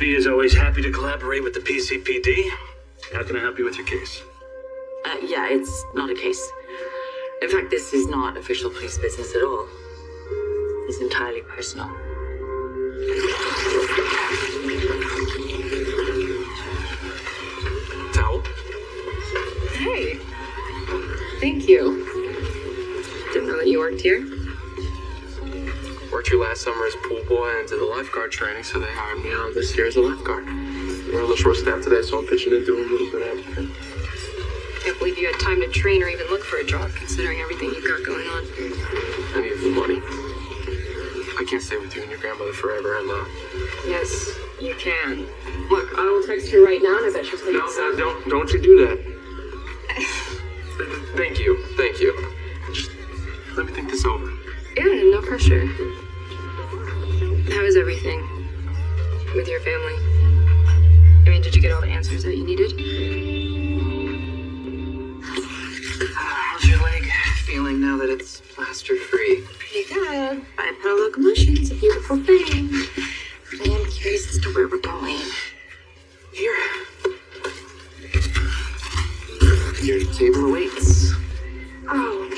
ASB is always happy to collaborate with the PCPD. How can I help you with your case? Yeah, it's not a case. In fact, this is not official police business at all. It's entirely personal. Towel? Hey. Thank you. Didn't know that you worked here. Worked here last summer as pool boy and did the lifeguard training, so they hired me on this year as a lifeguard. We're a little short staffed today, so I'm pitching in doing a little bit of everything. Can't believe you had time to train or even look for a job, considering everything you got going on. I need the money. I can't stay with you and your grandmother forever, and Yes, you can. Look, I will text her right now, and I bet she'll take No, don't you do that. Thank you. Just let me think this over. Yeah, no pressure. How is everything with your family? I mean, did you get all the answers that you needed? How's your leg feeling now that it's plaster free? Pretty good. Bipedal locomotion is a beautiful thing. I am curious as to where we're going. Here. Your table awaits. Oh,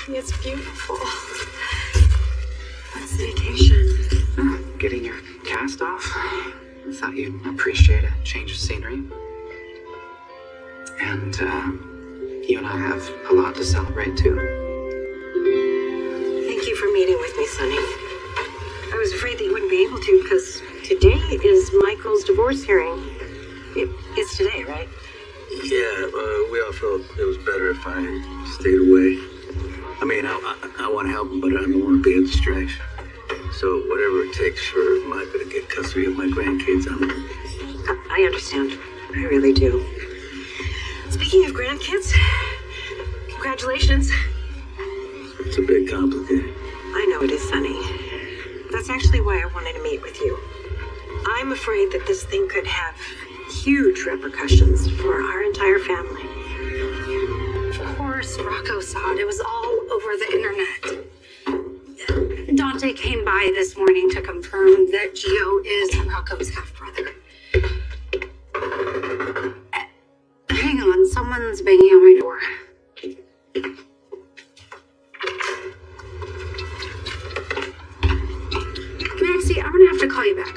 it's beautiful. What's the occasion? Getting your cast off. I thought you'd appreciate a change of scenery. And, you and I have a lot to celebrate, too. Thank you for meeting with me, Sonny. I was afraid that you wouldn't be able to, because today is Michael's divorce hearing. It's today, right? Yeah, we all felt it was better if I stayed away. I mean, I want to help him, but I don't want to be a distraction. So whatever it takes for Micah to get custody of my grandkids, I understand. I really do. Speaking of grandkids, congratulations. It's a bit complicated. I know it is, Sonny. That's actually why I wanted to meet with you. I'm afraid that this thing could have huge repercussions for our entire family. Of course, Rocco saw it. It was all over the internet. Dante came by this morning to confirm that Gio is Rocco's half-brother. Hang on, someone's banging on my door. Maxie, I'm gonna have to call you back.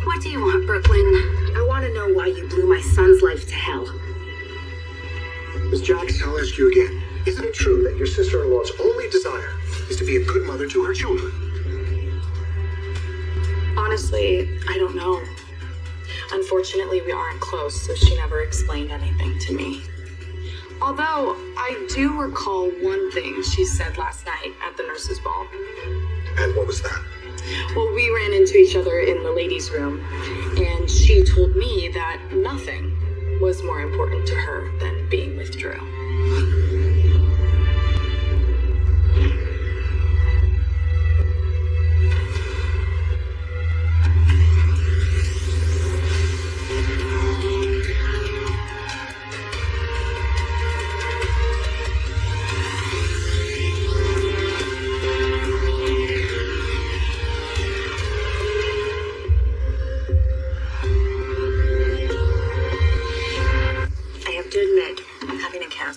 What do you want, Brooklyn? I want to know why you blew my son's life to hell. Miss Jackson, I'll ask you again. Isn't it true that your sister-in-law's only desire is to be a good mother to her children? Honestly, I don't know. Unfortunately, we aren't close, so she never explained anything to me. Although, I do recall one thing she said last night at the nurses' ball. And what was that? Well, we ran into each other in the ladies' room, and she told me that nothing was more important to her than being with Drew.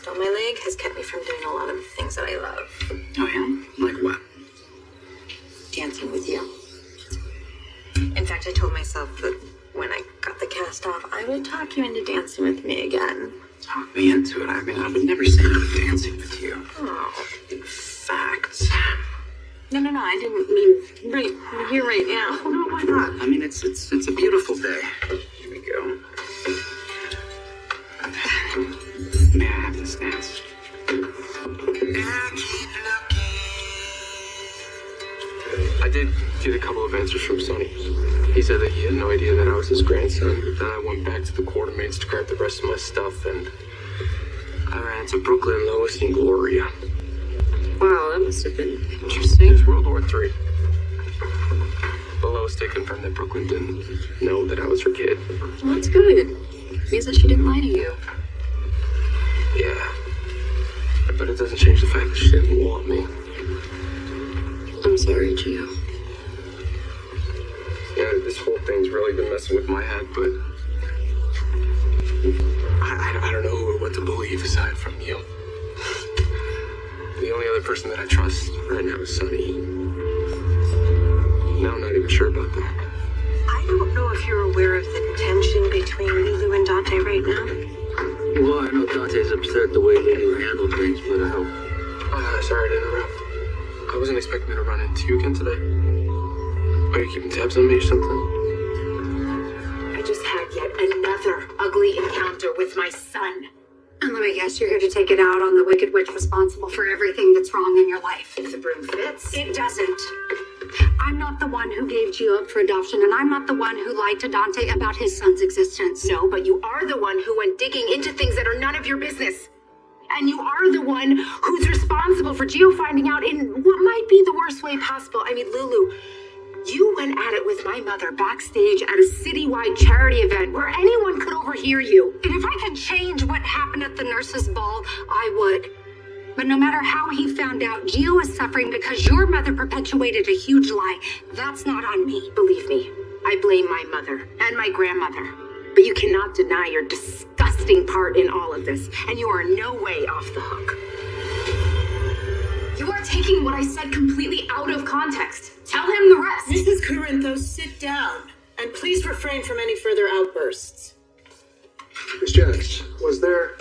On my leg has kept me from doing a lot of the things that I love. Oh, yeah? Like what? Dancing with you. In fact, I told myself that when I got the cast off, I would talk you into dancing with me again. Talk me into it. I mean, I would never say no to dancing with you. Oh. In fact... No, I didn't mean right here, right now. Oh, no, why not? I mean, it's a beautiful day. Here we go. May I have this dance? I did get a couple of answers from Sonny. He said that he had no idea that I was his grandson. Then I went back to the quartermains to grab the rest of my stuff, and I ran into Brooklyn, Lois, and Gloria. Wow, that must have been interesting. It was World War III. But Lois did confirm that Brooklyn didn't know that I was her kid. Well, that's good. Means that she didn't lie to you. Yeah. But it doesn't change the fact that she didn't want me. I'm sorry, Gio. probably been messing with my head, but I don't know who or what to believe aside from you. The only other person that I trust right now is Sunny. Now I'm not even sure about that. I don't know if you're aware of the tension between Lulu and Dante right now. Well, I know Dante's upset the way Lulu handled things, but I hope. Sorry to interrupt. I wasn't expecting to run into you again today. Are you keeping tabs on me or something? I just had yet another ugly encounter with my son. And let me guess, you're here to take it out on the Wicked Witch responsible for everything that's wrong in your life. If the broom fits. It doesn't. I'm not the one who gave Gio up for adoption, and I'm not the one who lied to Dante about his son's existence. No, but you are the one who went digging into things that are none of your business. And you are the one who's responsible for Gio finding out in what might be the worst way possible. I mean, Lulu, you went at it with my mother backstage at a citywide charity event where anyone could overhear you. And if I could change what happened at the nurses' ball, I would. But no matter how he found out, Gio is suffering because your mother perpetuated a huge lie. That's not on me. Believe me, I blame my mother and my grandmother. But you cannot deny your disgusting part in all of this, and you are in no way off the hook. You are taking what I said completely out of context. Tell him the rest. Mrs. Corinthos, sit down. And please refrain from any further outbursts. Miss Jax, was there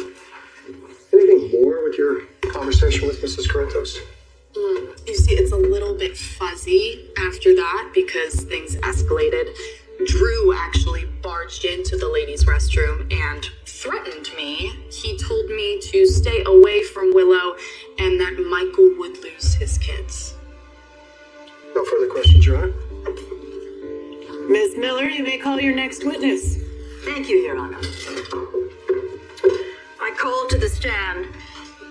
anything more with your conversation with Mrs. Corinthos? You see, it's a little bit fuzzy after that because things escalated. Drew actually barged into the ladies' restroom and threatened me. He told me to stay away from Willow and that Michael would lose his kids. No further questions, Your Honor. Ms. Miller, you may call your next witness. Thank you, Your Honor. I call to the stand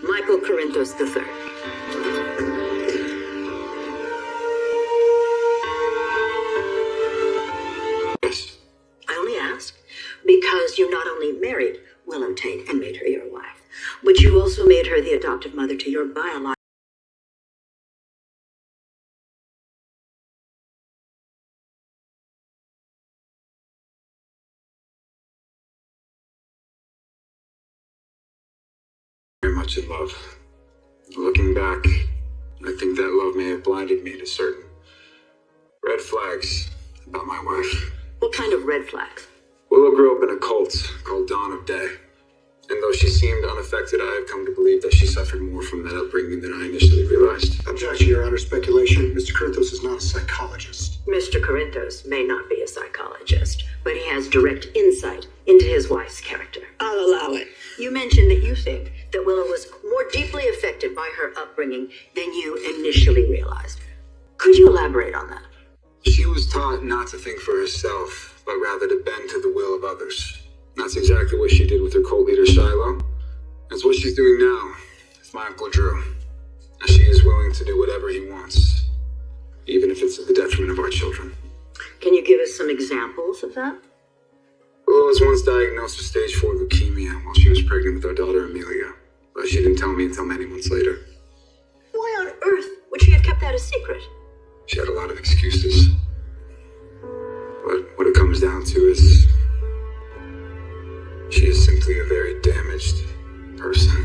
Michael Corinthos III. I only ask because you not only married Willow Tate and made her your wife, but you also made her the adoptive mother to your biological. Very much in love. Looking back, I think that love may have blinded me to certain red flags about my wife. What kind of red flags? Willow grew up in a cult called Dawn of Day. And though she seemed unaffected, I have come to believe that she suffered more from that upbringing than I initially realized. Objection, Your Honor. Speculation. Mr. Corinthos is not a psychologist. Mr. Corinthos may not be a psychologist, but he has direct insight into his wife's character. I'll allow it. You mentioned that you think that Willow was more deeply affected by her upbringing than you initially realized. Could you elaborate on that? She was taught not to think for herself, but rather to bend to the will of others. That's exactly what she did with her cult leader, Shiloh. That's what she's doing now with my Uncle Drew. And she is willing to do whatever he wants, even if it's at the detriment of our children. Can you give us some examples of that? Willow was once diagnosed with stage 4 leukemia while she was pregnant with our daughter, Amelia. But she didn't tell me until many months later. Why on earth would she have kept that a secret? She had a lot of excuses. But what it comes down to is she is simply a very damaged person.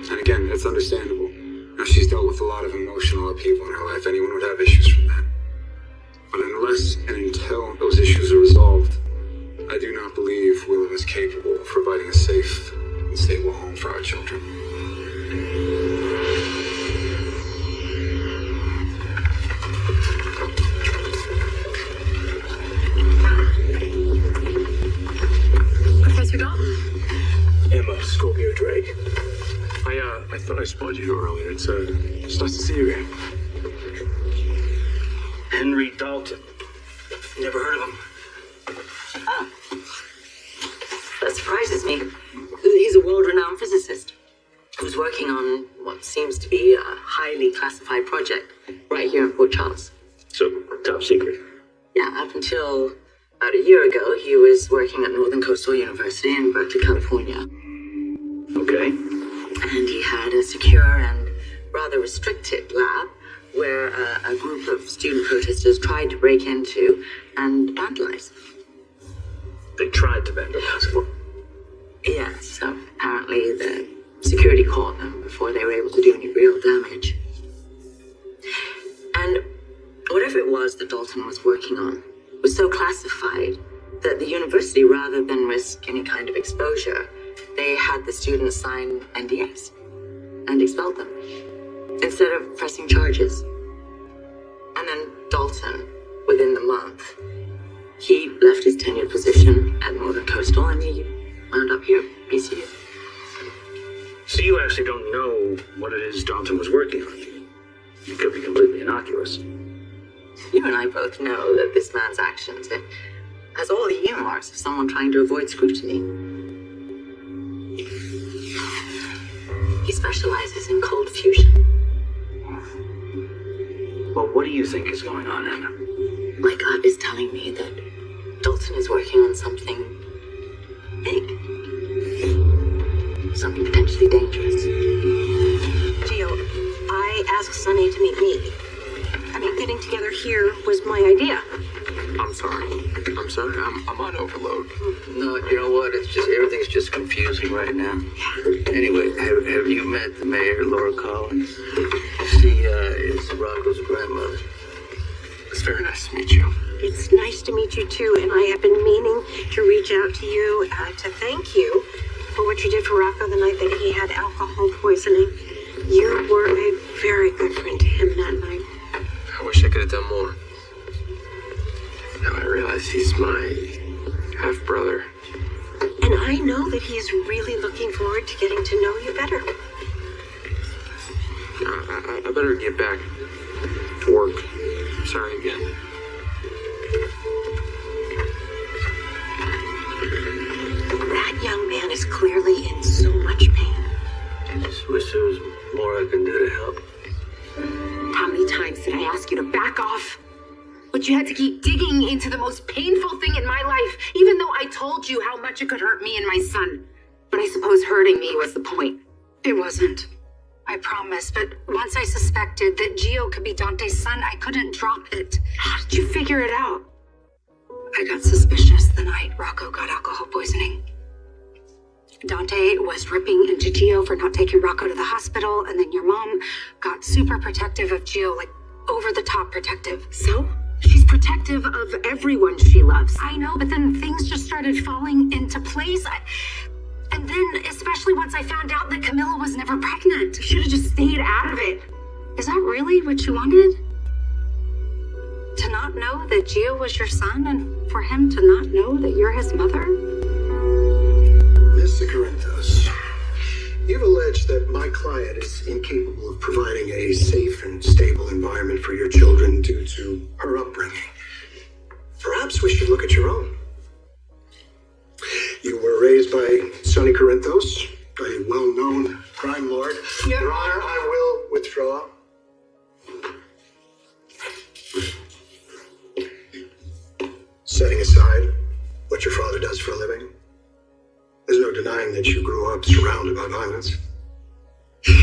And again, it's understandable. Now, she's dealt with a lot of emotional upheaval in her life. Anyone would have issues from that. But unless and until those issues are resolved, I do not believe Willow is capable of providing a safe and stable home for our children. Professor Dalton. Emma, Scorpio Drake. I thought I spotted you earlier. It's nice to see you again. Henry Dalton. Never heard of him. Oh. That surprises me. He's a world-renowned physicist who's working on what seems to be a highly classified project right here in Port Charles. So, top secret. Yeah, up until about a year ago, he was working at Northern Coastal University in Berkeley, California. Okay. And he had a secure and rather restricted lab where a group of student protesters tried to break into and vandalize. They tried to vandalize it. Yeah, so apparently the security caught them before they were able to do any real damage. And whatever it was that Dalton was working on was so classified that the university, rather than risk any kind of exposure, they had the students sign NDAs and expelled them instead of pressing charges. And then Dalton, within the month, he left his tenured position at Northern Coastal and he wound up here at BCU. So you actually don't know what it is Dalton was working on. It could be completely innocuous. You and I both know that this man's actions, it has all the earmarks of someone trying to avoid scrutiny. He specializes in cold fusion. Well, what do you think is going on, Anna? My gut is telling me that Dalton is working on something big. Something potentially dangerous. Gio, I asked Sonny to meet me. I mean, getting together here was my idea. I'm sorry. I'm on overload. No, you know what? It's just everything's just confusing right now. Anyway, have you met the mayor, Laura Collins? She is Rocco's grandmother. It's very nice to meet you. It's nice to meet you too, and I have been meaning to reach out to you to thank you for what you did for Rocco the night that he had alcohol poisoning. You were a very good friend to him that night. I wish I could have done more. Now I realize he's my half-brother. And I know that he is really looking forward to getting to know you better. I better get back to work. Sorry again. That young man is clearly in so much pain. I just wish there was more I can do to help. How many times did I ask you to back off? But you had to keep digging into the most painful thing in my life, even though I told you how much it could hurt me and my son. But I suppose hurting me was the point. It wasn't. I promise, but once I suspected that Gio could be Dante's son, I couldn't drop it. How did you figure it out? I got suspicious the night Rocco got alcohol poisoning. Dante was ripping into Gio for not taking Rocco to the hospital, and then your mom got super protective of Gio, like over-the-top protective. So? She's protective of everyone she loves. I know, but then things just started falling into place. And then, especially once I found out that Camilla was never pregnant. You should have just stayed out of it. Is that really what you wanted? To not know that Gio was your son, and for him to not know that you're his mother? Mr. Corinthos, you've alleged that my client is incapable of providing a safe and stable environment for your children due to her upbringing. Perhaps we should look at your own. You were raised by Sonny Corinthos, a well-known crime lord. Your Honor, I will withdraw. Setting aside what your father does for a living, there's no denying that you grew up surrounded by violence.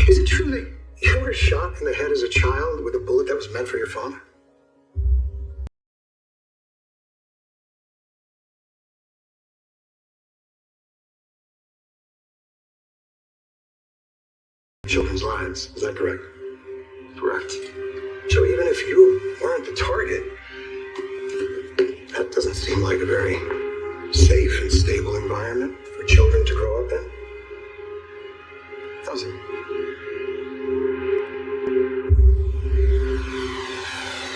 Is it true that you were shot in the head as a child with a bullet that was meant for your father? Children's lives, is that correct? Correct. So even if you weren't the target, that doesn't seem like a very safe and stable environment for children to grow up in, does it?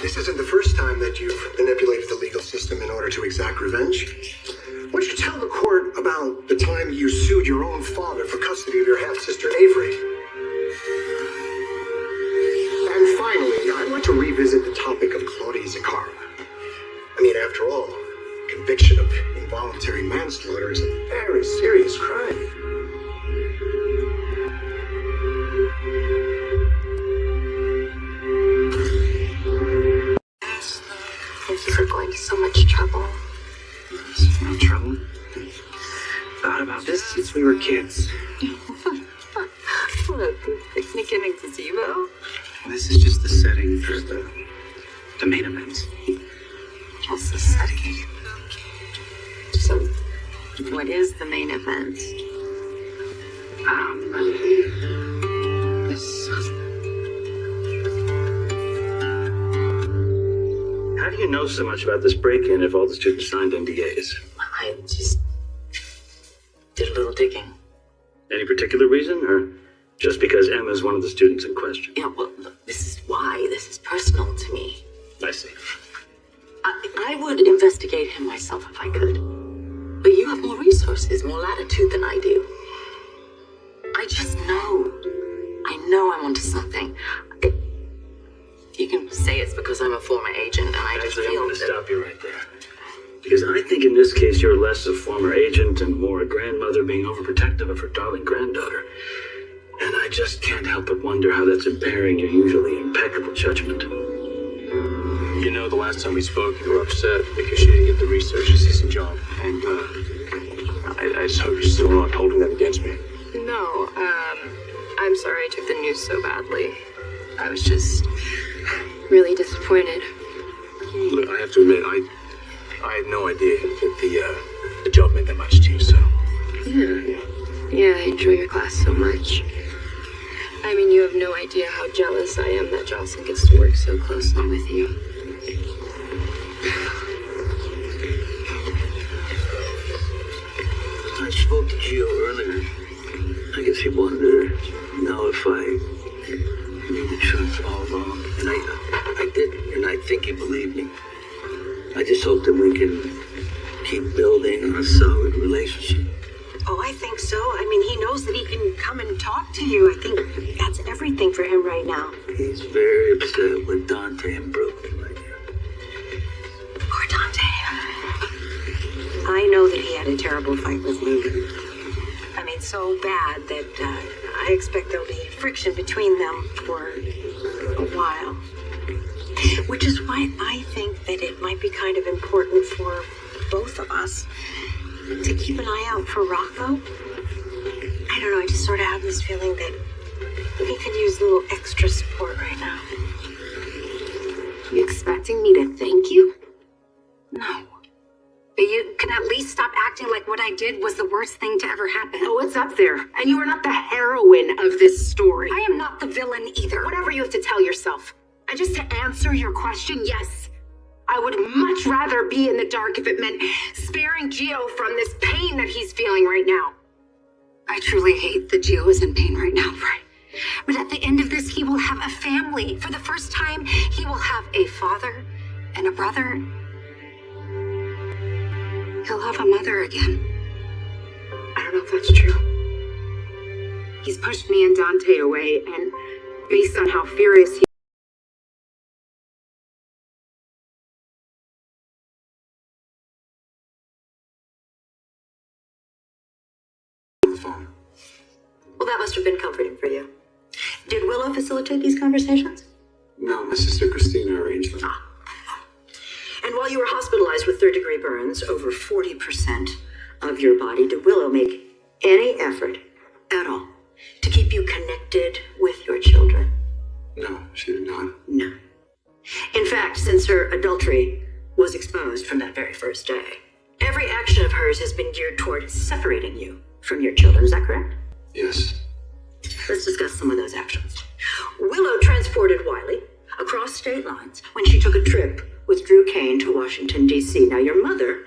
This isn't the first time that you've manipulated the legal system in order to exact revenge. Why don't you tell the court about the time you sued your own father for custody of your half-sister Avery? And finally, I'd like to revisit the topic of Claudia Zaccara. I mean, after all, conviction of involuntary manslaughter is a very serious crime. Thank you for going to so much trouble. No trouble. Thought about this since we were kids. What, picnic in a gazebo? This is just the setting for the main events. Just the setting. So, what is the main event? How do you know so much about this break-in if all the students signed NDAs? I just did a little digging. Any particular reason, or just because Emma's one of the students in question? Yeah, well, look, this is why this is personal to me. I see. I would investigate him myself if I could. But you have more resources, more latitude than I do. I just know. I know I'm onto something. You can say it's because I'm a former agent, and I just Actually, I'm feel going to that... stop you right there. Because I think in this case you're less a former agent and more a grandmother being overprotective of her darling granddaughter. And I just can't help but wonder how that's impairing your usually impeccable judgment. You know, the last time we spoke, you were upset because she didn't get the research assistant job. And, I just hope you're still not holding that against me. No, I'm sorry I took the news so badly. I was just really disappointed. Look, I have to admit, I had no idea that the job meant that much to you, so... Yeah, I enjoy your class so much. I mean, you have no idea how jealous I am that Jocelyn gets to work so closely with you. I spoke to Gio earlier. I guess he wanted to know if I knew the truth all along. And I did, and I think he believed me. I just hope that we can keep building on a solid relationship. Oh, I think so. I mean, he knows that he can come and talk to you. I think that's everything for him right now. He's very upset with Dante and Brooklyn right now. Poor Dante. I know that he had a terrible fight with Logan. I mean, so bad that I expect there'll be friction between them for a while. Which is why I think that it might be kind of important for both of us to keep an eye out for Rocco. I don't know, I just sort of have this feeling that he could use a little extra support right now. You expecting me to thank you? No. But you can at least stop acting like what I did was the worst thing to ever happen. Oh, it's up there. And you are not the heroine of this story. I am not the villain either. Whatever you have to tell yourself. And just to answer your question, yes, I would much rather be in the dark if it meant sparing Gio from this pain that he's feeling right now. I truly hate that Gio is in pain right now, Brian. But at the end of this, he will have a family. For the first time, he will have a father and a brother. He'll have a mother again. I don't know if that's true. He's pushed me and Dante away, and based on how furious he Well, that must have been comforting for you. Did Willow facilitate these conversations? No, my sister Christina arranged them. And while you were hospitalized with third-degree burns, over 40% of your body, did Willow make any effort at all to keep you connected with your children? No, she did not. No. In fact, since her adultery was exposed from that very first day, every action of hers has been geared toward separating you from your children. Is that correct? Yes. Let's discuss some of those actions. Willow transported Wiley across state lines when she took a trip with Drew Kane to Washington, D.C. Now, your mother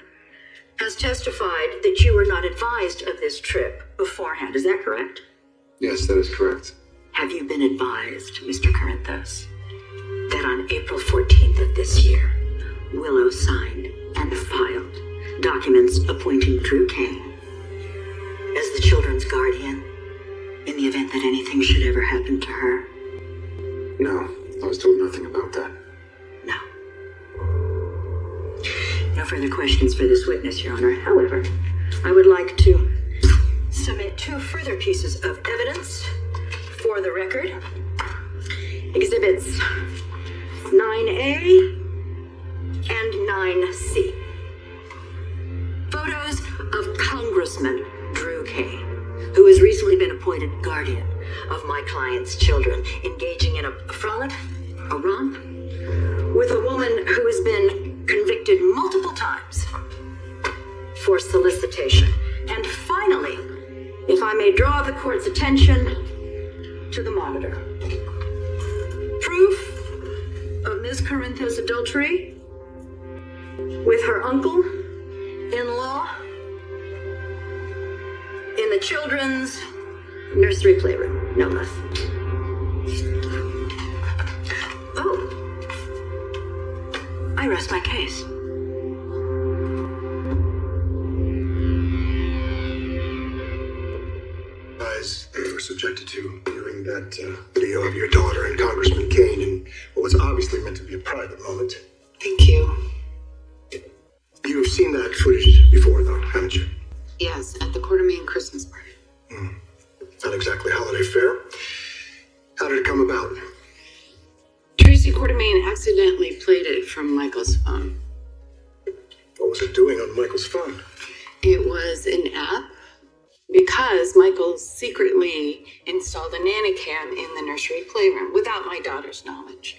has testified that you were not advised of this trip beforehand. Is that correct? Yes, that is correct. Have you been advised, Mr. Corinthos, that on April 14th of this year, Willow signed and filed documents appointing Drew Kane as the children's guardian in the event that anything should ever happen to her? No, I was told nothing about that. No. No further questions for this witness, Your Honor. However, I would like to submit two further pieces of evidence for the record. Exhibits 9A and 9C. Photos of Congressman Drew Kane, who has recently been appointed guardian of my client's children, engaging in a frolic, a romp, with a woman who has been convicted multiple times for solicitation. And finally, if I may draw the court's attention to the monitor. Proof of Ms. Corinthos' adultery with her uncle-in-law in the children's nursery playroom, no less. Oh, I rest my case. Guys, you were subjected to viewing that video of your daughter and Congressman Kane in what was obviously meant to be a private moment. Thank you. You've seen that footage before, though, haven't you? Yes, at the Quartermain Christmas party. Not exactly holiday fare. How did it come about? Tracy Quartermain accidentally played it from Michael's phone. What was it doing on Michael's phone? It was an app because Michael secretly installed a nanny cam in the nursery playroom without my daughter's knowledge.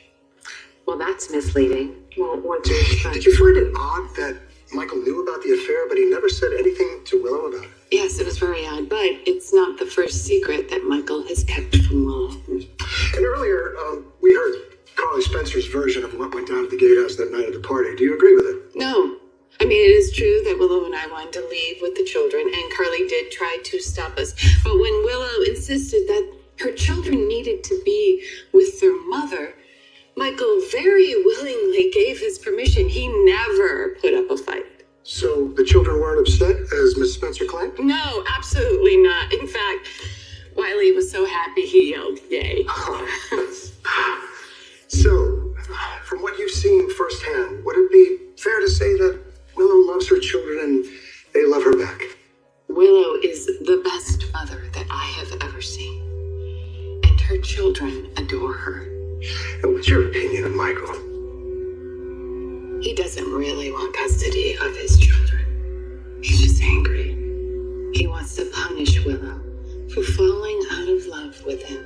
Well, that's misleading. Did you find it odd that Michael knew about the affair, but he never said anything to Willow about it? Yes, it was very odd, but it's not the first secret that Michael has kept from Willow. And earlier, we heard Carly Spencer's version of what went down at the gatehouse that night at the party. Do you agree with it? No. I mean, it is true that Willow and I wanted to leave with the children, and Carly did try to stop us. But when Willow insisted that her children needed to be with their mother, Michael very willingly gave his permission. He never put up a fight. So the children weren't upset, as Miss Spencer claimed? No, absolutely not. In fact, Wiley was so happy he yelled, yay. So, from what you've seen firsthand, would it be fair to say that Willow loves her children and they love her back? Willow is the best mother that I have ever seen. And her children adore her. And what's your opinion of Michael? He doesn't really want custody of his children. He's just angry. He wants to punish Willow for falling out of love with him.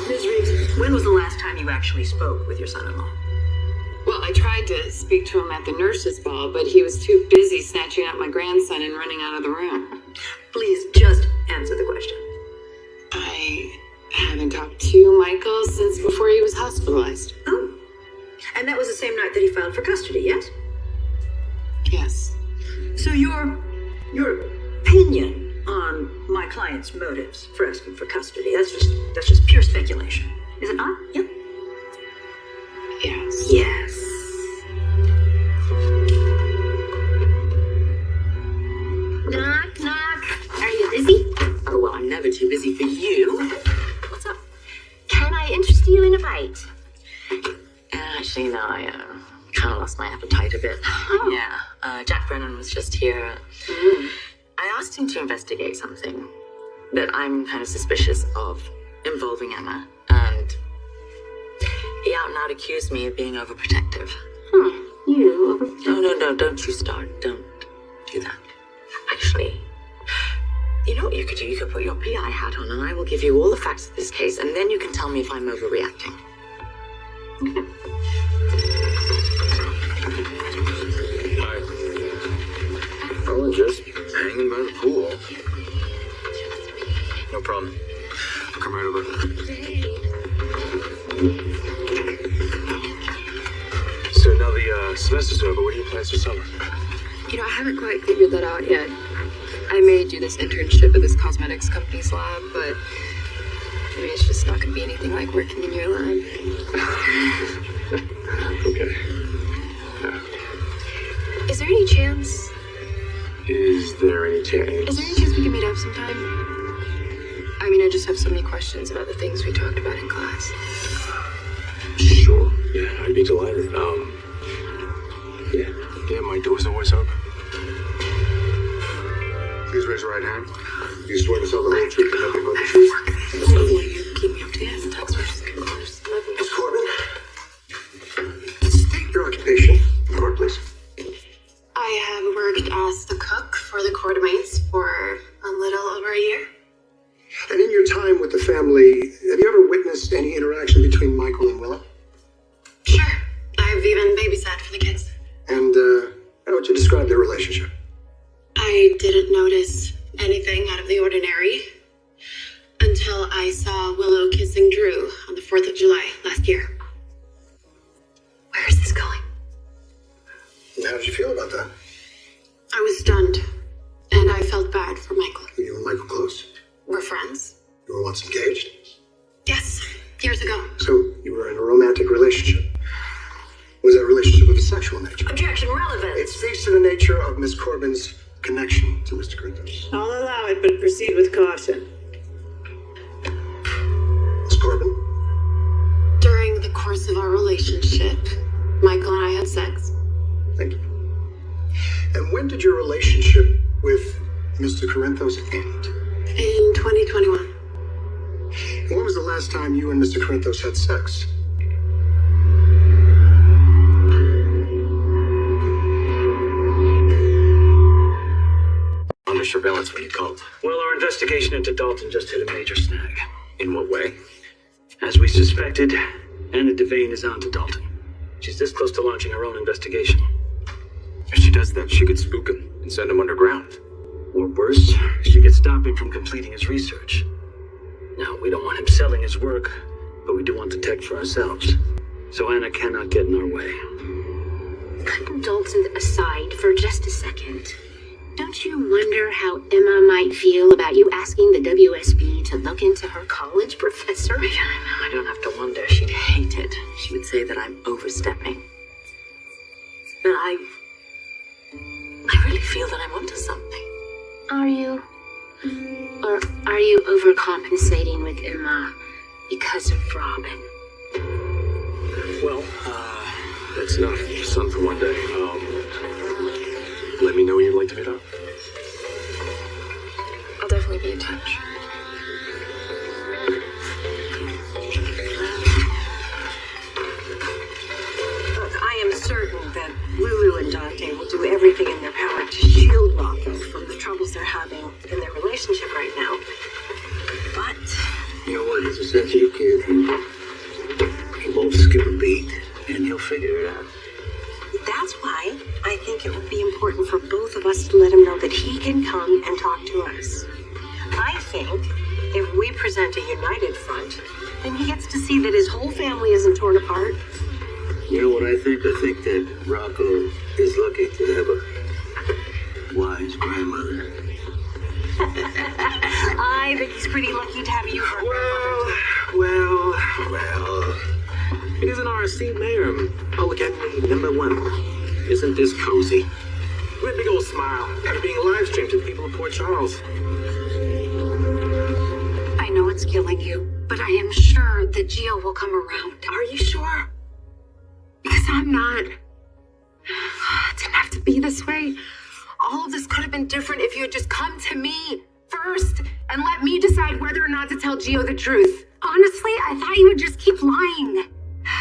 Ms. Reeves, when was the last time you actually spoke with your son-in-law? Well, I tried to speak to him at the nurse's ball, but he was too busy snatching up my grandson and running out of the room. Please just answer the question. I haven't talked to Michael since before he was hospitalized. Oh. And that was the same night that he filed for custody, yes? Yes. So your opinion on my client's motives for asking for custody, that's just pure speculation. Is it not? Yep. Yes. Yes. Knock, knock. Are you busy? Oh, well, I'm never too busy for you. What's up? Can I interest you in a bite? Actually, no, I kind of lost my appetite a bit. Oh. Yeah, Jack Brennan was just here. I asked him to investigate something that I'm kind of suspicious of involving Emma, and he out and out accused me of being overprotective. You? No, don't you start. Don't do that. Actually, you know what you could do? You could put your PI hat on, and I will give you all the facts of this case, and then you can tell me if I'm overreacting. Hi. Oh, just hanging by the pool. No problem. I'll come right over. So now the semester's over. What are your plans for summer? You know, I haven't quite figured that out yet. I may do this internship at this cosmetics company's lab, but I mean, it's just not going to be anything like working in your lab. Okay. Yeah. Is there any chance? Is there any chance? Is there any chance we can meet up sometime? I mean, I just have so many questions about the things we talked about in class. Sure. Yeah, I'd be delighted. Yeah, my door's always open. Please raise your right hand. You swear to tell the whole truth and nothing but the truth? Keep me up to date. Text messages. Miss Corbin, state your occupation. Court, please. I have worked as the cook for the Lastly, have you ever witnessed any interaction between Michael and Willow? Sure. I've even babysat for the kids. And how would you describe their relationship? I didn't notice anything out of the ordinary until I saw Willow kissing Drew on the 4th of July last year. Where is this going? And how did you feel about that? I was stunned, and I felt bad for Michael. Were you and Michael close? We're friends. You were once engaged? Yes, years ago. So you were in a romantic relationship. Was that relationship of a sexual nature? Objection, relevant. It speaks to the nature of Miss Corbin's connection to Mr. Corinthos. I'll allow it, but proceed with caution. Miss Corbin? During the course of our relationship, Michael and I had sex. Thank you. And when did your relationship with Mr. Corinthos end? In 2021. And when was the last time you and Mr. Corinthos had sex? Under surveillance when you called. Well, our investigation into Dalton just hit a major snag. In what way? As we suspected, Anna Devane is on to Dalton. She's this close to launching her own investigation. If she does that, she could spook him and send him underground. Or worse, she could stop him from completing his research. Now, we don't want him selling his work, but we do want the tech for ourselves. So Anna cannot get in our way. Putting Dalton aside for just a second, don't you wonder how Emma might feel about you asking the WSB to look into her college professor? I don't have to wonder. She'd hate it. She would say that I'm overstepping. But I really feel that I'm onto something. Are you? Or are you overcompensating with Emma because of Robin? Well, that's enough. Son for one day. Let me know when you'd like to meet up. I'll definitely be in touch. Look, I am certain that Lulu and Dante will do everything in their power to shield Rocco from the troubles they're having in their relationship right now. But You know what? He's a sensitive kid. He won't skip a beat, and he'll figure it out. that's why I think it would be important for both of us to let him know that he can come and talk to us. I think if we present a united front, then he gets to see that his whole family isn't torn apart. You know what I think? I think that Rocco is lucky to have a wise grandmother. I think he's pretty lucky to have you for a Well. It isn't our esteemed mayor, Public Enemy #1. Isn't this cozy? With a big old smile, after being live streamed to the people of Port Charles. I know it's killing you, but I am sure that Gio will come around. Are you sure? Because I'm not. It didn't have to be this way. All of this could have been different if you had just come to me first and let me decide whether or not to tell Gio the truth. Honestly, I thought you would just keep lying.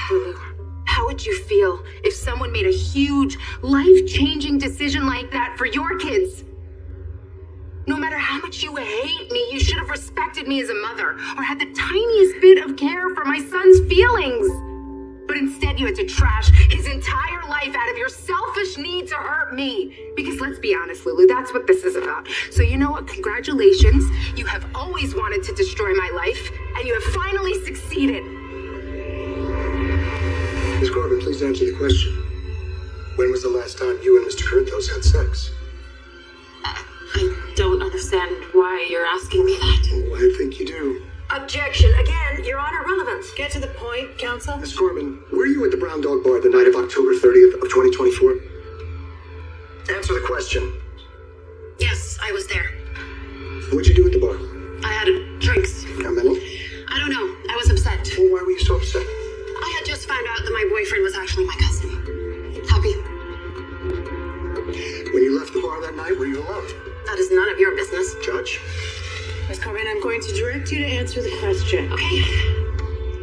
Lulu, how would you feel if someone made a huge, life-changing decision like that for your kids? No matter how much you hate me, you should have respected me as a mother or had the tiniest bit of care for my son's feelings. But instead, you had to trash his entire life out of your selfish need to hurt me. Because let's be honest, Lulu, that's what this is about. So you know what? Congratulations. You have always wanted to destroy my life, and you have finally succeeded. Miss Corbin, please answer the question. When was the last time you and Mr. Corinthos had sex? I don't understand why you're asking me that. Oh, I think you do. Objection. Again, Your Honor, relevance. Get to the point, counsel. Miss Corbin, were you at the Brown Dog Bar the night of October 30th of 2024? Answer the question. Yes, I was there. What'd you do at the bar? I had drinks. How many? I don't know. I was upset. Well, why were you so upset? I had just found out that my boyfriend was actually my cousin. Happy? When you left the bar that night, were you alone? That is none of your business. Judge? Miss Corbin, I'm going to direct you to answer the question. Okay.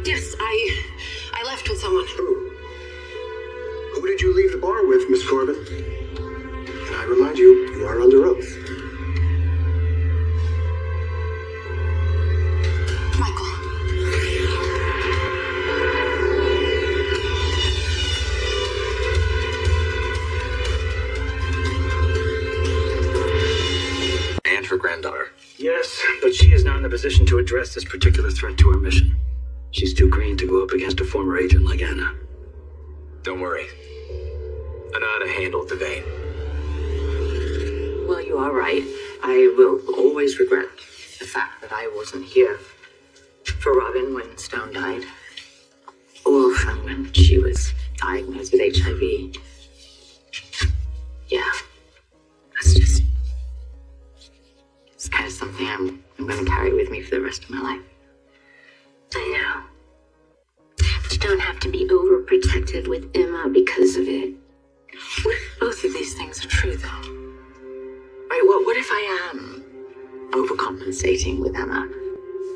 Yes, I left with someone. Who? Who did you leave the bar with, Miss Corbin? And I remind you, you are under oath. Michael. address this particular threat to our mission. She's too green to go up against a former agent like Anna. Don't worry. I know how to handle Devane. Well, you are right. I will always regret the fact that I wasn't here for Robin when Stone died, or from when she was diagnosed with HIV. Yeah, it's kind of something I'm going to carry with me for the rest of my life. I know. But you don't have to be overprotective with Emma because of it. What if both of these things are true, though? Right, what if I am overcompensating with Emma,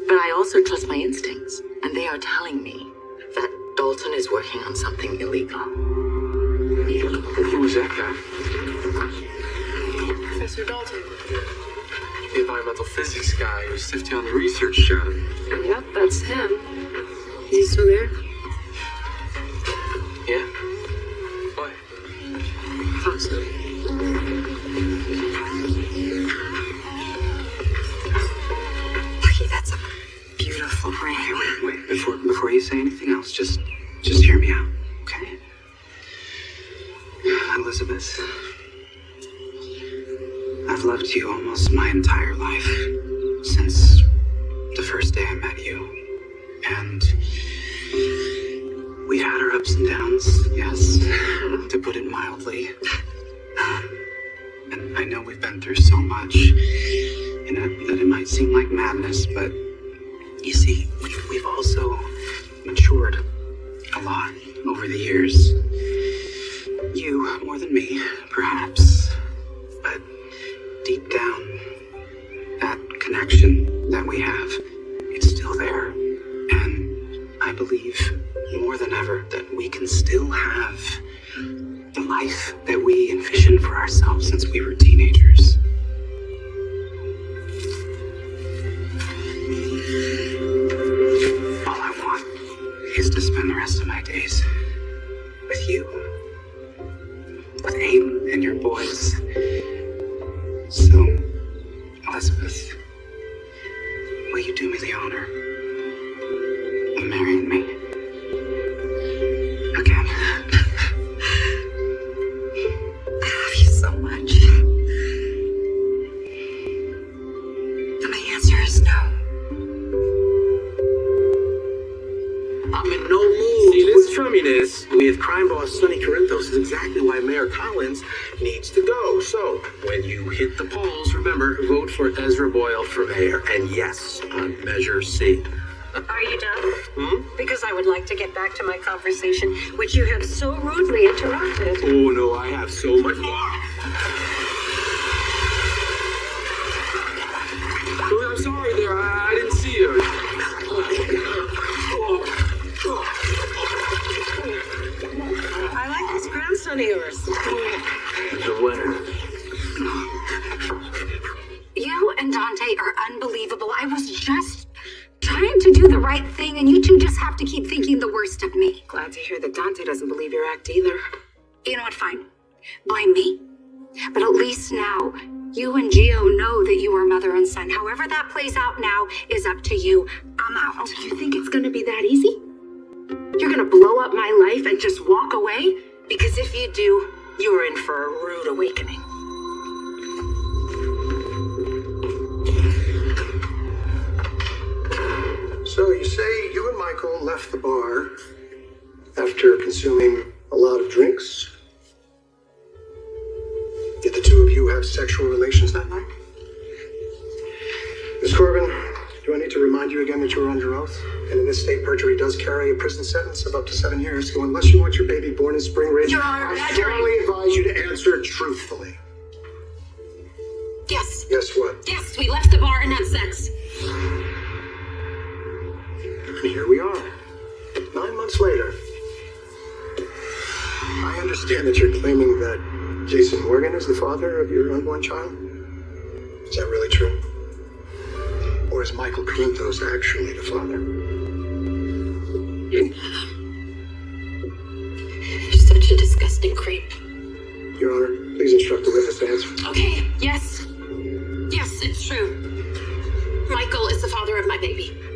but I also trust my instincts, and they are telling me that Dalton is working on something illegal? Who was that guy? Professor Dalton. The environmental physics guy who stiffed you on the research job. Yep, that's him. Is he still there? Yeah? Why? I thought so. Lucky, that's a beautiful ring. Wait. Before you say anything else, just hear me out, okay? Elizabeth, I've loved you almost my entire life, since the first day I met you. And we had our ups and downs, yes, to put it mildly. And I know we've been through so much, and that it might seem like madness, but you see, we've also matured a lot over the years. You more than me, perhaps, but deep down, that connection that we have, it's still there. And I believe more than ever that we can still have the life that we envisioned for ourselves since we were teenagers. All I want is to spend the rest of my days with you, with Aim and your boys. So, Elizabeth, will you do me the honor of marrying me? Again. I love you so much. And my answer is no. I'm in no mood. See, this trumminess with crime boss Sonny Corinthos is exactly why Mayor Collins needs to go. So, when you hit the polls, remember, vote for Ezra Boyle for mayor. And yes, on Measure C. Are you done? Because I would like to get back to my conversation, which you have so rudely interrupted. Oh, no, I have so much more. Oh, I'm sorry there. I didn't see you. I like this grandson of yours. The winner. You and Dante are unbelievable. I was just trying to do the right thing, and you two just have to keep thinking the worst of me. Glad to hear that Dante doesn't believe your act either. You know what? Fine. Blame me. But at least now, you and Gio know that you are mother and son. However that plays out now is up to you. I'm out. Oh, you think it's gonna be that easy? You're gonna blow up my life and just walk away? Because if you do, you're in for a rude awakening. So you say you and Michael left the bar after consuming a lot of drinks? Did the two of you have sexual relations that night? Miss Corbin, do I need to remind you again that you are under oath? And in this state, perjury does carry a prison sentence of up to 7 years. So unless you want your baby born in Spring Ridge, Your Honor, I strongly advise you to answer truthfully. Yes. Yes, what? Yes, we left the bar and had sex. And here we are, 9 months later. I understand that you're claiming that Jason Morgan is the father of your unborn child. Is that really true? Or is Michael Corinthos actually the father? You're such a disgusting creep. Your Honor, please instruct the witness to answer. Okay, yes. Yes, it's true. Michael is the father father of my baby.